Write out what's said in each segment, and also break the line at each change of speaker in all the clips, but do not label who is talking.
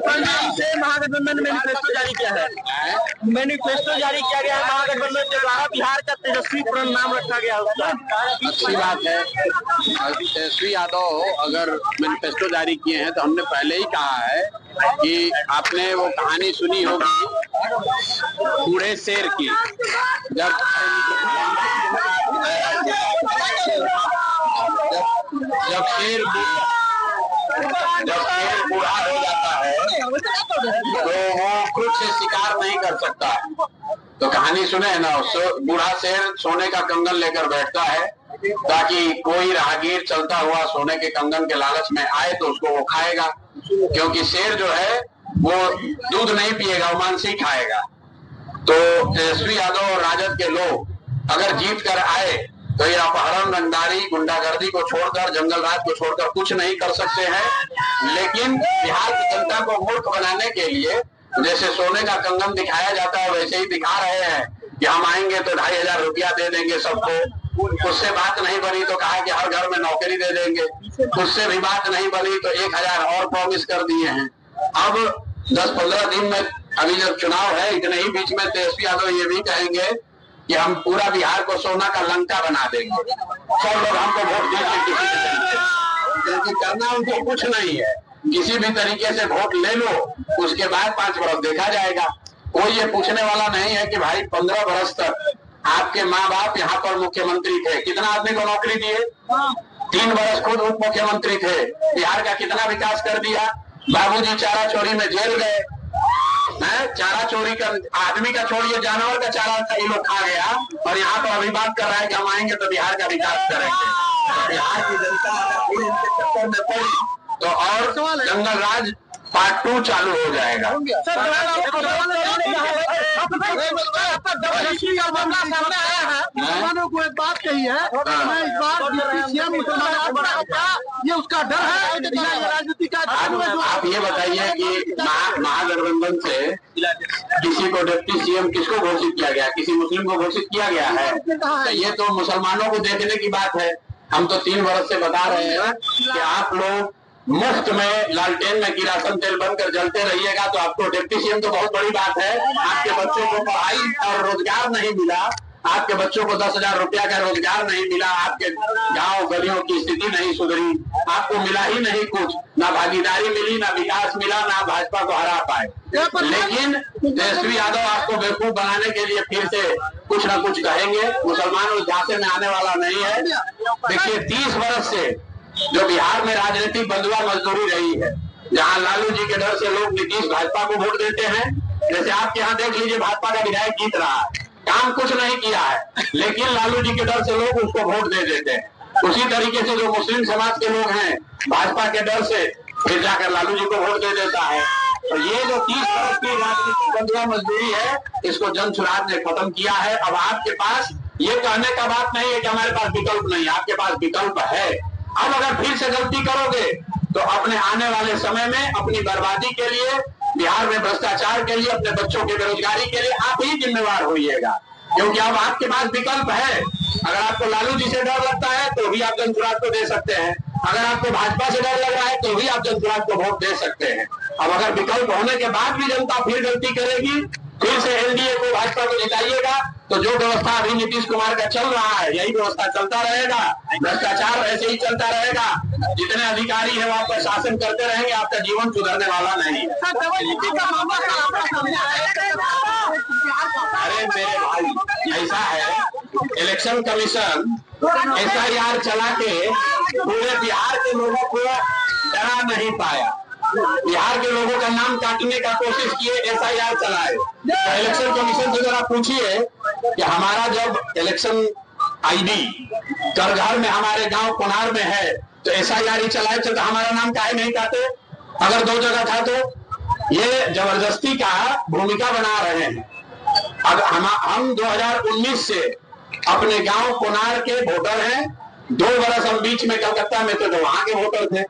के नाम से महागठबंधन ने मैनिफेस्टो जारी किया है। मैनिफेस्टो जारी किया गया है महागठबंधन के द्वारा। बिहार का तेजस्वी प्रण नाम रखा गया उसका।
अच्छी बात है। तेजस्वी यादव अगर मैनिफेस्टो जारी किए हैं तो हमने पहले ही कहा है कि आपने वो कहानी सुनी होगी बूढ़े शेर की। जब शेर बूढ़ा हो जाता है तो वो खुद से शिकार नहीं कर सकता। तो कहानी सुने है ना, बूढ़ा शेर सोने का कंगन लेकर बैठता है ताकि कोई राहगीर चलता हुआ सोने के कंगन के लालच में आए तो उसको वो खाएगा, क्योंकि शेर जो है वो दूध नहीं पिएगा, वो मांस ही खाएगा। तो तेजस्वी यादव और राजद के लोग अगर जीत कर आए तो ये अपहरण, रंगदारी, गुंडागर्दी को छोड़कर, जंगल राज को छोड़कर कुछ नहीं कर सकते हैं। लेकिन बिहार की जनता को मूर्ख बनाने के लिए जैसे सोने का कंगन दिखाया जाता है वैसे ही दिखा रहे हैं कि हम आएंगे तो 2500 रुपया दे देंगे सबको। उससे बात नहीं बनी तो कहा कि हर घर में नौकरी दे देंगे। उससे भी बात नहीं बनी तो 1000 और प्रॉमिस कर दिए हैं। अब 10-15 दिन में अभी जब चुनाव है, इतने ही बीच में तेजस्वी यादव ये भी कहेंगे कि हम पूरा बिहार को सोना का लंका बना देंगे। सब लोग हमको वोट दीजिए किसी भी तरीके, करना उनको कुछ नहीं है। किसी भी तरीके से वोट ले लो, उसके बाद 5 वर्ष देखा जाएगा। कोई ये पूछने वाला नहीं है कि भाई 15 वर्ष तक आपके माँ बाप यहाँ पर मुख्यमंत्री थे, कितना आदमी को नौकरी दिए? 3 वर्ष खुद उप मुख्यमंत्री थे, बिहार का कितना विकास कर दिया? बाबूजी चारा चोरी में जेल गए, चारा चोरी का आदमी का छोड़िए, जानवर का चारा ये लोग खा गया, और यहाँ पर अभी बात कर रहा है कि हम आएंगे तो बिहार का विकास करेंगे। बिहार की जनता इनके चक्कर में पड़ी तो और जंगल राज पार्ट 2 चालू हो जाएगा।
मुसलमानों को एक बात कही है, मैं इस बार सीएम ये उसका डर है राजनीति का।
आप ये बताइए कि महागठबंधन से किसी को डिप्टी सीएम किसको घोषित किया गया? किसी मुस्लिम को घोषित किया गया है? तो ये तो मुसलमानों को देखने की बात है। हम तो 3 वर्ष से बता रहे हैं कि आप लोग मुफ्त में लालटेन में किरासन तेल बनकर जलते रहिएगा तो आपको डिप्टी सीएम तो बहुत बड़ी बात है। आपके बच्चों को पढ़ाई और रोजगार नहीं मिला, आपके बच्चों को 10,000 रुपया का रोजगार नहीं मिला, आपके गांव गलियों की स्थिति नहीं सुधरी, आपको मिला ही नहीं कुछ, ना भागीदारी मिली, ना विकास मिला, ना भाजपा को हरा पाए। लेकिन तेजस्वी यादव आपको बेवकूफ बनाने के लिए फिर से कुछ ना कुछ कहेंगे। मुसलमान उस झांसे में आने वाला नहीं है। देखिए 30 वर्ष से जो बिहार में राजनीतिक बंधुआ मजदूरी रही है, जहां लालू जी के डर से लोग नीतीश भाजपा को वोट देते हैं। जैसे आपके यहाँ देख लीजिए भाजपा का विधायक जीत रहा है, काम कुछ नहीं किया है, लेकिन लालू जी के डर से लोग उसको वोट दे देते हैं। उसी तरीके से जो मुस्लिम समाज के लोग हैं, भाजपा के डर से फिर जाकर लालू जी को वोट दे देता है। तो ये जो 30 वर्ष की राजनीतिक बंधुआ मजदूरी है, इसको जन सुराज ने खत्म किया है। अब आपके पास ये कहने का बात नहीं है कि हमारे पास विकल्प नहीं, आपके पास विकल्प है। अब अगर फिर से गलती करोगे तो अपने आने वाले समय में अपनी बर्बादी के लिए, बिहार में भ्रष्टाचार के लिए, अपने बच्चों की बेरोजगारी के लिए आप ही जिम्मेवार होइएगा, क्योंकि अब आपके पास विकल्प है। अगर आपको लालू जी से डर लगता है तो भी आप जनसुराज को दे सकते हैं, अगर आपको भाजपा से डर लग रहा है तो भी आप जनसुराज को वोट दे सकते हैं। अब अगर विकल्प होने के बाद भी जनता फिर गलती करेगी, फिर से एनडीए को, भाजपा को जिताइएगा, तो जो व्यवस्था अभी नीतीश कुमार का चल रहा है यही व्यवस्था चलता रहेगा, भ्रष्टाचार ऐसे ही चलता रहेगा। जितने अधिकारी हैं वो आप पर शासन करते रहेंगे, आपका जीवन सुधरने वाला नहीं है। अरे मेरे भाई, ऐसा है इलेक्शन कमीशन SIR चला के पूरे बिहार के लोगों को डरा नहीं पाया। बिहार के लोगों का नाम काटने का कोशिश किए, SIR चलाए। तो इलेक्शन कमीशन से जरा पूछिए कि हमारा जब इलेक्शन ID घर में हमारे गांव कोनार में है तो SIR ही चलाए, तो हमारा नाम काहे नहीं काटे? अगर 2 जगह था तो ये जबरदस्ती का भूमिका बना रहे हैं। अब हम 2019 से अपने गांव कोनार के वोटर हैं। 2 वर्ष हम बीच में कलकत्ता में थे तो वहां के वोटर थे।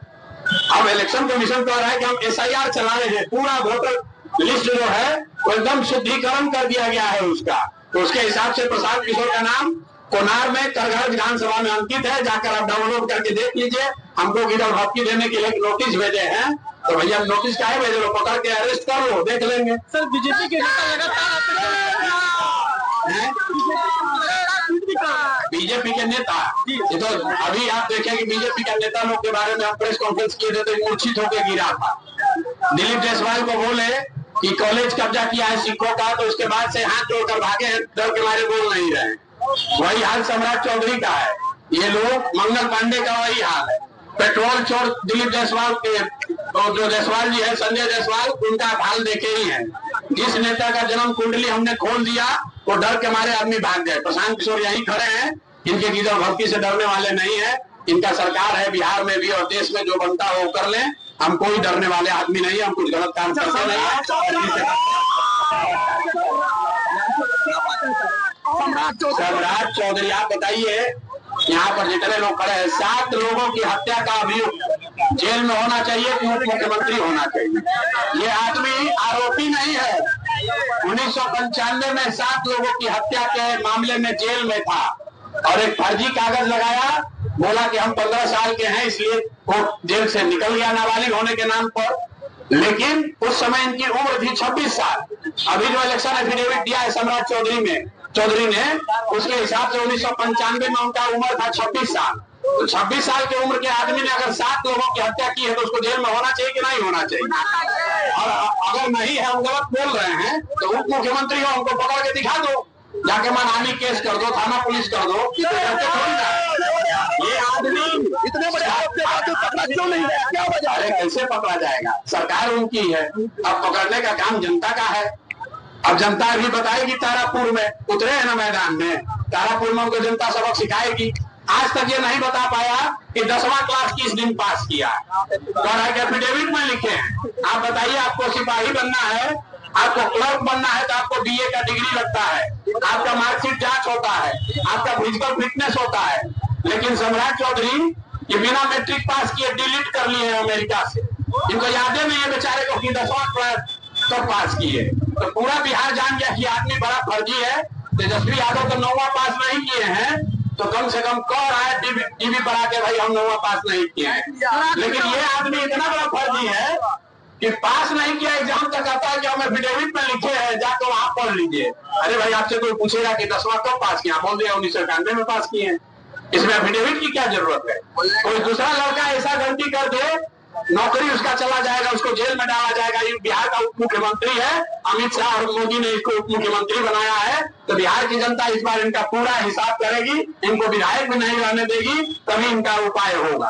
अब इलेक्शन कमीशन कह रहा है कि हम SIR चला रहे हैं, पूरा वोटर लिस्ट जो है वो एकदम शुद्धिकरण कर दिया गया है उसका। तो उसके हिसाब से प्रसाद किशोर का नाम कोनार में करघर विधानसभा में अंकित है। जाकर आप डाउनलोड करके देख लीजिए। हमको गिरफ्तारी देने के लिए नोटिस भेजे हैं तो भैया नोटिस क्या है, भेज लो, पकड़ के अरेस्ट कर लो, देख लेंगे।
सर बीजेपी के नेता
बीजेपी के नेता, ये तो अभी आप देखें कि बीजेपी के नेता लोग के बारे में हम प्रेस कॉन्फ्रेंस किए थे तो मूर्छित होकर गिरा था। दिलीप जायसवाल को बोले कि कॉलेज कब्जा किया है सिखों का, तो उसके बाद से हाथ जोड़कर भागे हैं, डर के मारे बोल नहीं रहे। वही हाल सम्राट चौधरी का है, ये लोग, मंगल पांडे का वही हाल है। पेट्रोल चोर दिलीप जायसवाल के, तो जो जायसवाल जी है, संजय जायसवाल, उनका हाल देखे ही है। जिस नेता का जन्म कुंडली हमने खोल दिया, वो डर के मारे आदमी भाग गए। प्रशांत किशोर यही खड़े हैं, इनके गिदड़ भक्ति से डरने वाले नहीं है। इनका सरकार है बिहार में भी और देश में, जो बनता हो वो कर ले, हम कोई डरने वाले आदमी नहीं है, हम कुछ गलत काम करते नहीं है। सम्राट चौधरी, आप बताइए, यहाँ पर जितने लोग खड़े हैं, 7 लोगों की हत्या का अभियुक्त जेल में होना चाहिए कि उप मुख्यमंत्री होना चाहिए। ये आदमी आरोपी नहीं है। 1995 में 7 लोगों की हत्या के मामले में जेल में था और एक फर्जी कागज लगाया, बोला कि हम 15 साल के हैं, इसलिए वो जेल से निकल गया नाबालिग होने के नाम पर। लेकिन उस समय इनकी उम्र थी 26 साल। अभी जो इलेक्शन एफिडेविट दिया है सम्राट चौधरी ने, उसके हिसाब से 1995 में उनका उम्र था 26 साल। तो 26 साल की उम्र के आदमी ने अगर 7 लोगों की हत्या की है तो उसको जेल में होना चाहिए कि नहीं होना चाहिए? और अगर नहीं है, हम गलत बोल रहे हैं, तो उप मुख्यमंत्री हो, हमको पकड़ के दिखा दो, जाके मानहानि केस कर दो, थाना पुलिस कर दो। ये आदमी
इतने बड़े आपके बात पकड़ा क्यों नहीं गया, क्या वजह है?
कैसे पकड़ा जाएगा? सरकार उनकी है, अब पकड़ने का काम जनता का है। अब जनता भी बताएगी, तारापुर में उतरे हैं ना मैदान में, तारापुर में उनको जनता सबक सिखाएगी। आज तक ये नहीं बता पाया कि 10वां क्लास किस दिन पास किया, और एफिडेविट में लिखे हैं। आप बताइए, आपको सिपाही बनना है, आपको क्लर्क बनना है, तो आपको BA का डिग्री लगता है, आपका मार्कशीट जांच होता है, आपका फिजिकल फिटनेस होता है। लेकिन सम्राट चौधरी ये बिना मैट्रिक पास किए डिलीट कर लिए हैं अमेरिका से। इनको यादें नहीं है बेचारे को कि 10वां क्लास कब पास किए। तो पूरा बिहार जान गया कि आदमी बड़ा फर्जी है। तेजस्वी यादव तो 9वां पास नहीं किए हैं, तो कम से कम कह रहा है टीवी पर आके, भाई हम 9वां पास नहीं किए हैं। लेकिन ये आदमी इतना बड़ा फर्जी है कि पास नहीं किया एग्जाम तक आता है कि हम एफिडेविट में लिखे हैं, जाकर वहां पढ़ लीजिए। अरे भाई, आपसे कोई पूछेगा कि 10वां कब पास किया, बोल दिया 1991 में पास किए हैं। इसमें एफिडेविट की क्या जरूरत है? कोई दूसरा लड़का ऐसा गलती कर दे, नौकरी उसका चला जाएगा, उसको जेल में डाला जाएगा। ये बिहार का उप मुख्यमंत्री है, अमित शाह और मोदी ने इसको उप मुख्यमंत्री बनाया है। तो बिहार की जनता इस बार इनका पूरा हिसाब करेगी, इनको विधायक भी नहीं रहने देगी, तभी इनका उपाय होगा।